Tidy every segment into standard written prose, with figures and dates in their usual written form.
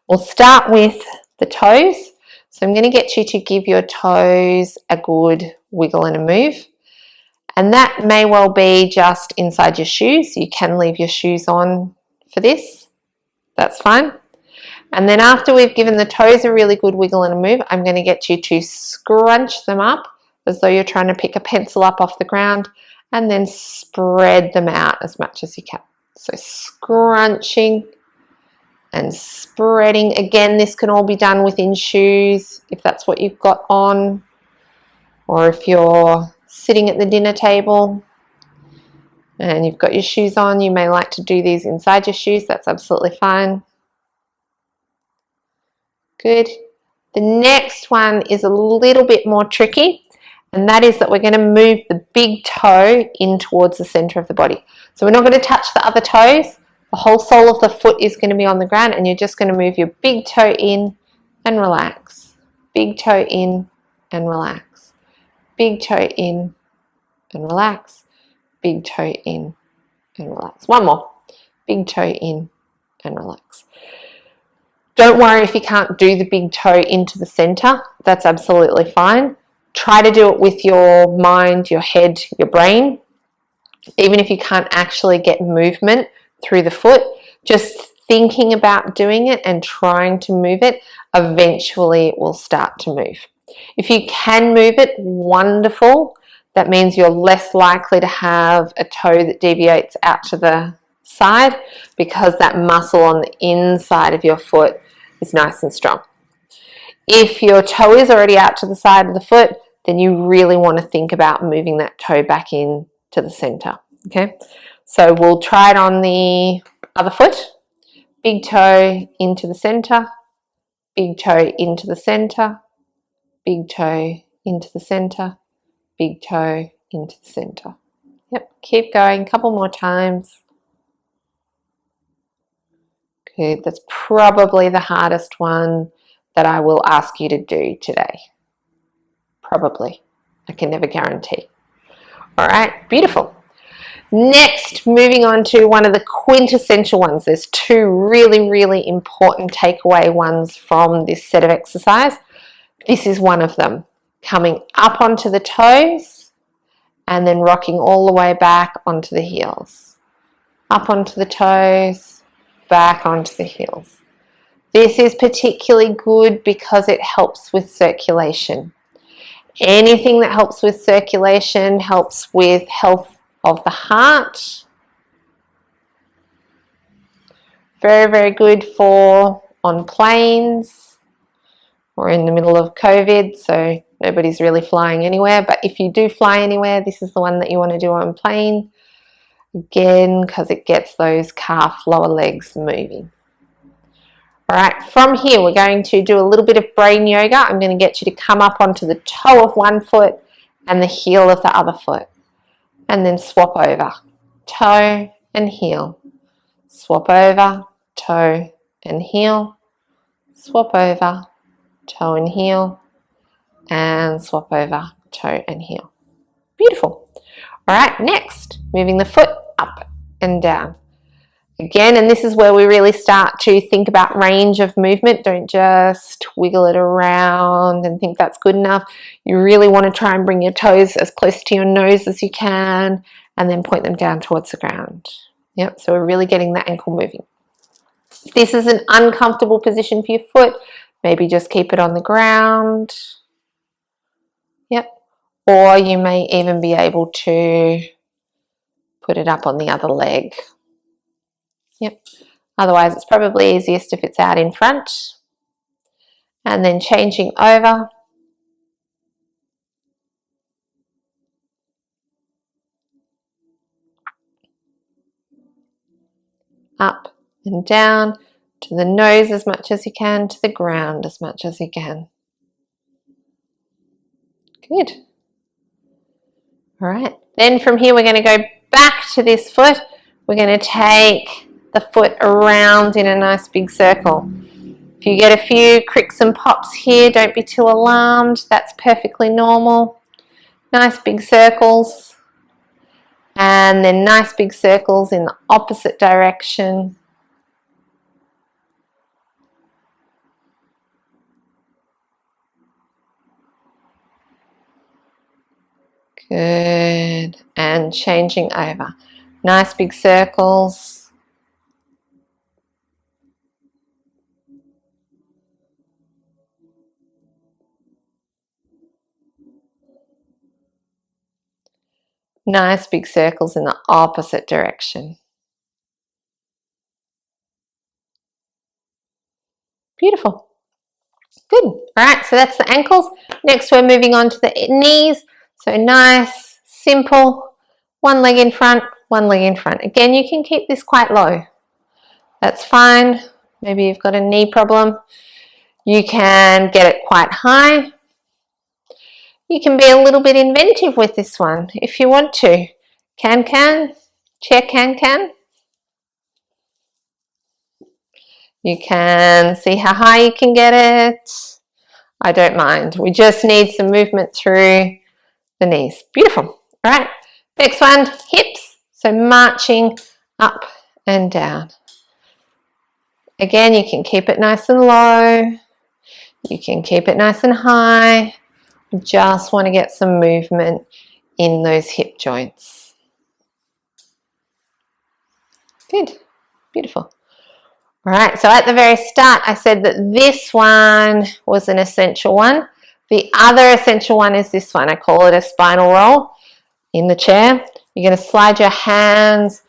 We'll start with the toes. So I'm going to get you to give your toes a good wiggle and a move. And that may well be just inside your shoes. You can leave your shoes on for this. That's fine. And then after we've given the toes a really good wiggle and a move, I'm going to get you to scrunch them up as though you're trying to pick a pencil up off the ground, and then spread them out as much as you can. So scrunching and spreading. Again, this can all be done within shoes if that's what you've got on, or if you're sitting at the dinner table and you've got your shoes on, you may like to do these inside your shoes. That's absolutely fine. Good. The next one is a little bit more tricky, and that is that we're going to move the big toe in towards the center of the body. So we're not going to touch the other toes. The whole sole of the foot is going to be on the ground, and you're just going to move your big toe in and relax. Big toe in and relax. Big toe in and relax. Big toe in and relax. One more. Big toe in and relax. Don't worry if you can't do the big toe into the center. That's absolutely fine. Try to do it with your mind, your head, your brain. Even if you can't actually get movement through the foot, just thinking about doing it and trying to move it, eventually it will start to move. If you can move it, wonderful. That means you're less likely to have a toe that deviates out to the side, because that muscle on the inside of your foot is nice and strong. If your toe is already out to the side of the foot, then you really want to think about moving that toe back in to the center. Okay, so we'll try it on the other foot. Big toe into the center, big toe into the center, big toe into the center, big toe into the center. Yep, keep going, a couple more times. Good, that's probably the hardest one that I will ask you to do today. Probably. I can never guarantee. All right, beautiful. Next, moving on to one of the quintessential ones. There's two really, really important takeaway ones from this set of exercise. This is one of them. Coming up onto the toes and then rocking all the way back onto the heels. Up onto the toes, back onto the heels. This is particularly good because it helps with circulation. Anything that helps with circulation helps with health of the heart. Very, very good for on planes. We're in the middle of COVID, so nobody's really flying anywhere. But if you do fly anywhere, this is the one that you want to do on plane. Again, because it gets those calf lower legs moving. All right, from here, we're going to do a little bit of brain yoga. I'm going to get you to come up onto the toe of one foot and the heel of the other foot. And then swap over. Toe and heel. Swap over, toe and heel. Swap over, toe and heel. And swap over, toe and heel. Beautiful. All right, next, moving the foot up and down. Again, and this is where we really start to think about range of movement. Don't just wiggle it around and think that's good enough. You really want to try and bring your toes as close to your nose as you can, and then point them down towards the ground. Yep, so we're really getting that ankle moving. If this is an uncomfortable position for your foot, maybe just keep it on the ground. Yep, or you may even be able to put it up on the other leg. Yep. Otherwise, it's probably easiest if it's out in front. And then changing over. Up and down to the nose as much as you can, to the ground as much as you can. Good. All right. Then from here, we're going to go back to this foot. We're going to take the foot around in a nice big circle. If you get a few cricks and pops here, don't be too alarmed. That's perfectly normal. Nice big circles. And then nice big circles in the opposite direction. Good. And changing over. Nice big circles. Nice big circles in the opposite direction. Beautiful. Good. All right, so that's the ankles. Next, we're moving on to the knees. So nice, simple, one leg in front, one leg in front. Again, you can keep this quite low. That's fine. Maybe you've got a knee problem. You can get it quite high. You can be a little bit inventive with this one if you want to. Can, chair can. You can see how high you can get it. I don't mind. We just need some movement through the knees. Beautiful. All right. Next one, hips. So marching up and down. Again, you can keep it nice and low. You can keep it nice and high. You just want to get some movement in those hip joints. Good. Beautiful. All right, so at the very start, I said that this one was an essential one. The other essential one is this one. I call it a spinal roll in the chair. You're going to slide your hands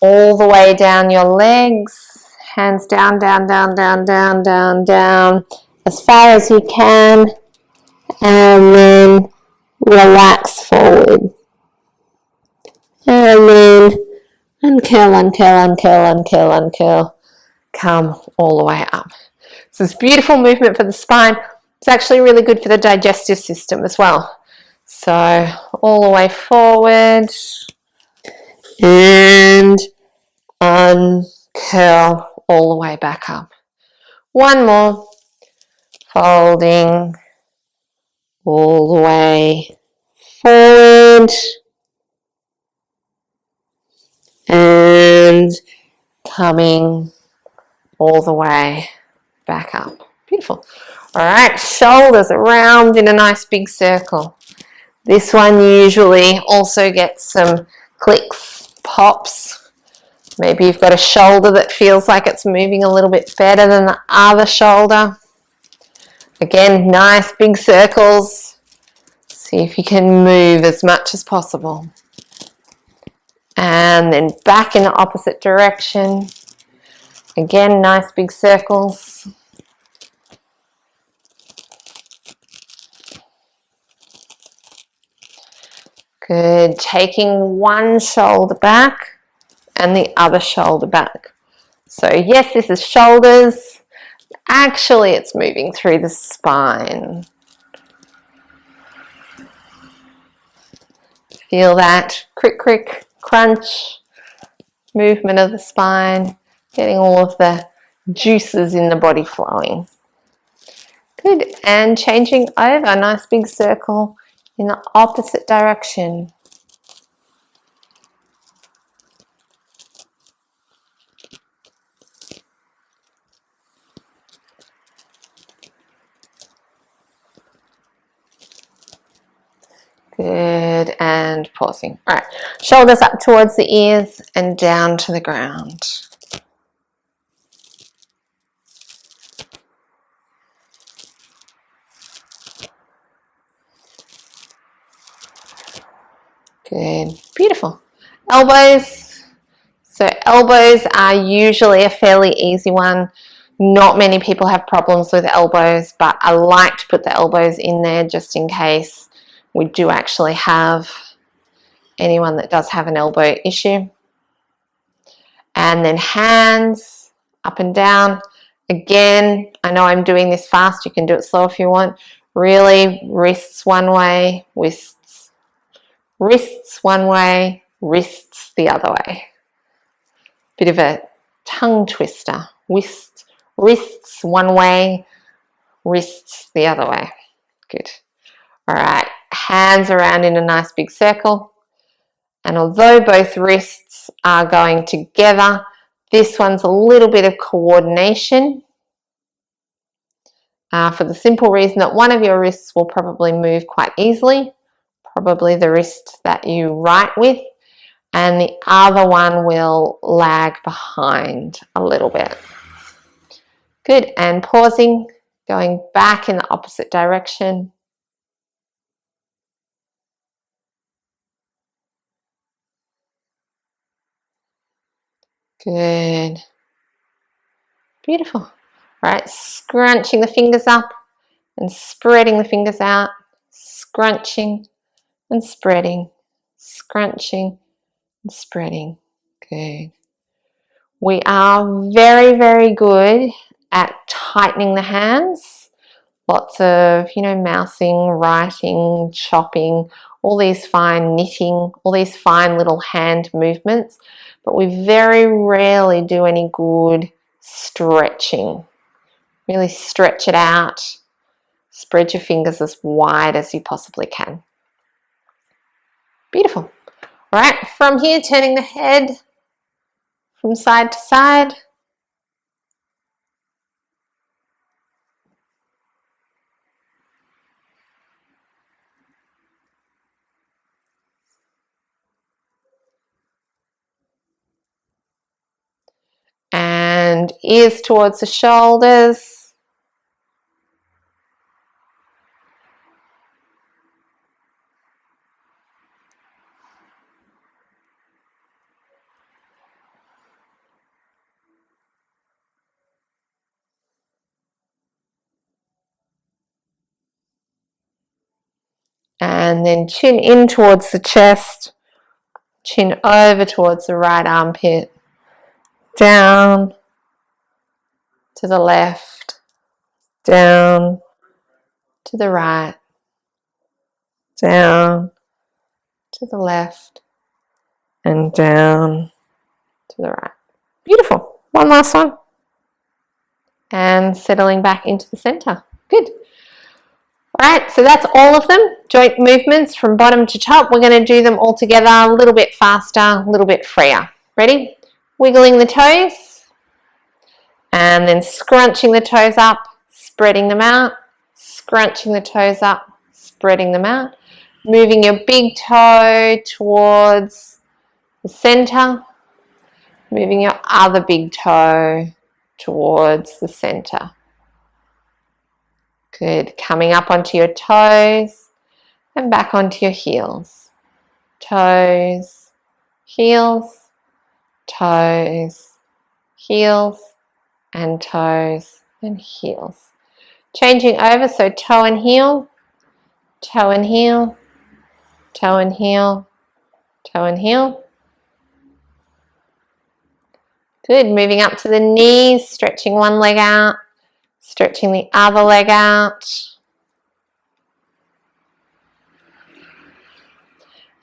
all the way down your legs. Hands down, down, down, down, down, down, down, as far as you can. And then relax forward. And then uncurl, uncurl, uncurl, uncurl, uncurl. Come all the way up. So it's beautiful movement for the spine. It's actually really good for the digestive system as well. So all the way forward and uncurl all the way back up. One more. Folding all the way forward and coming all the way back up. Beautiful. All right, shoulders around in a nice big circle. This one usually also gets some clicks, pops. Maybe you've got a shoulder that feels like it's moving a little bit better than the other shoulder. Again, nice big circles. See if you can move as much as possible. And then back in the opposite direction. Again, nice big circles. Good. Taking one shoulder back and the other shoulder back. So yes, this is shoulders. Actually, it's moving through the spine. Feel that crick, crick, crunch movement of the spine, getting all of the juices in the body flowing. Good. And changing over, a nice big circle in the opposite direction. Good, and pausing. All right, shoulders up towards the ears and down to the ground. Good, beautiful. Elbows. So elbows are usually a fairly easy one. Not many people have problems with elbows, but I like to put the elbows in there just in case we do actually have anyone that does have an elbow issue. And then hands up and down. Again, I know I'm doing this fast. You can do it slow if you want. Really, wrists one way, wrists one way, wrists the other way. Bit of a tongue twister. Wrists one way, wrists the other way. Good. All right, hands around in a nice big circle. And although both wrists are going together, this one's a little bit of coordination for the simple reason that one of your wrists will probably move quite easily, probably the wrist that you write with, and the other one will lag behind a little bit. Good, and pausing, going back in the opposite direction. Good. Beautiful. Right, scrunching the fingers up and spreading the fingers out, scrunching and spreading, scrunching and spreading. Good. We are very, very good at tightening the hands. Lots of, mousing, writing, chopping, all these fine knitting, all these fine little hand movements, but we very rarely do any good stretching. Really stretch it out. Spread your fingers as wide as you possibly can. Beautiful. All right, from here, turning the head from side to side. And ears towards the shoulders. And then chin in towards the chest, chin over towards the right armpit, down to the left, down to the right, down to the left, and down to the right. Beautiful. One last one. And settling back into the center. Good. All right, so that's all of them, joint movements from bottom to top. We're going to do them all together a little bit faster, a little bit freer. Ready? Wiggling the toes, and then scrunching the toes up, spreading them out, scrunching the toes up, spreading them out, moving your big toe towards the center, moving your other big toe towards the center. Good. Coming up onto your toes and back onto your heels. Toes, heels, toes, heels, and toes and heels. Changing over, so toe and heel, toe and heel, toe and heel, toe and heel. Good. Moving up to the knees, stretching one leg out, stretching the other leg out.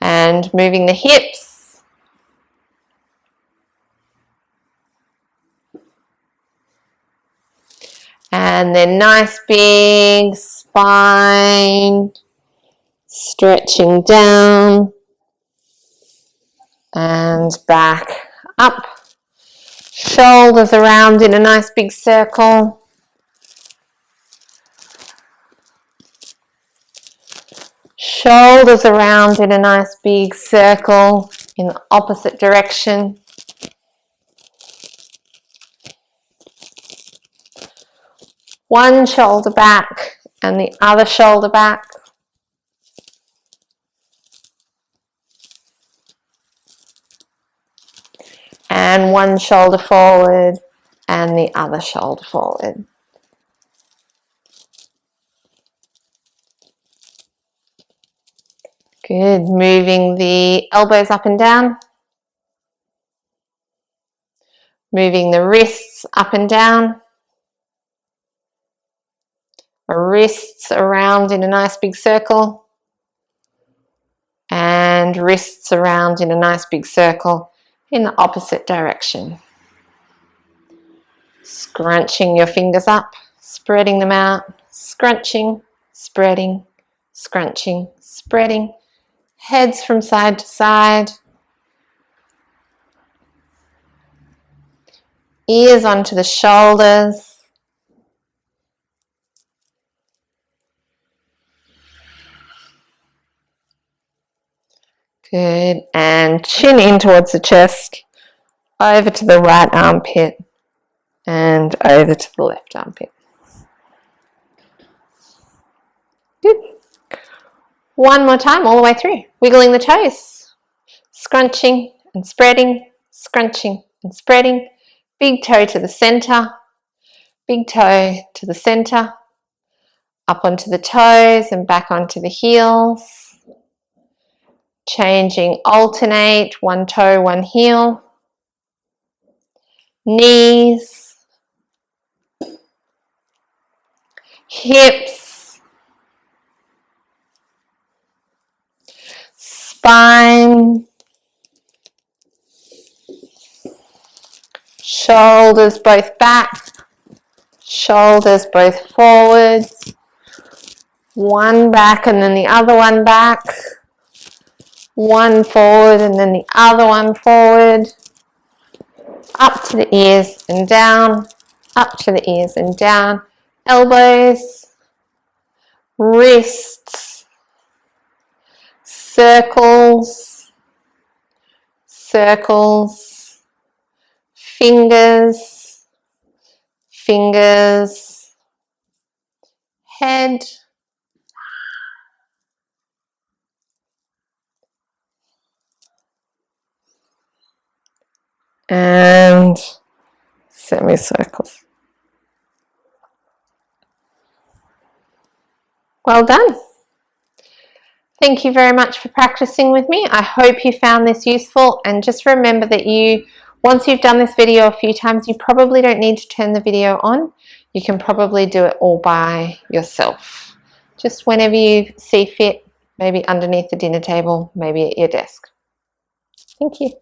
And moving the hips. And then nice big spine, stretching down and back up. Shoulders around in a nice big circle. Shoulders around in a nice big circle in the opposite direction. One shoulder back and the other shoulder back. And one shoulder forward and the other shoulder forward. Good. Moving the elbows up and down. Moving the wrists up and down. Wrists around in a nice big circle. And wrists around in a nice big circle in the opposite direction. Scrunching your fingers up, spreading them out, scrunching, spreading, scrunching, spreading. Heads from side to side. Ears onto the shoulders. Good. And chin in towards the chest, over to the right armpit, and over to the left armpit. Good. One more time, all the way through. Wiggling the toes, scrunching and spreading, scrunching and spreading. Big toe to the center, big toe to the center, up onto the toes and back onto the heels. Changing, alternate, one toe, one heel. Knees, hips, spine, shoulders both back, shoulders both forwards, one back and then the other one back, one forward and then the other one forward, up to the ears and down, up to the ears and down, elbows, wrists, circles, circles, fingers, fingers, head, and semicircles. Well done. Thank you very much for practicing with me. I hope you found this useful, and just remember that once you've done this video a few times, you probably don't need to turn the video on. You can probably do it all by yourself. Just whenever you see fit, maybe underneath the dinner table, maybe at your desk. Thank you.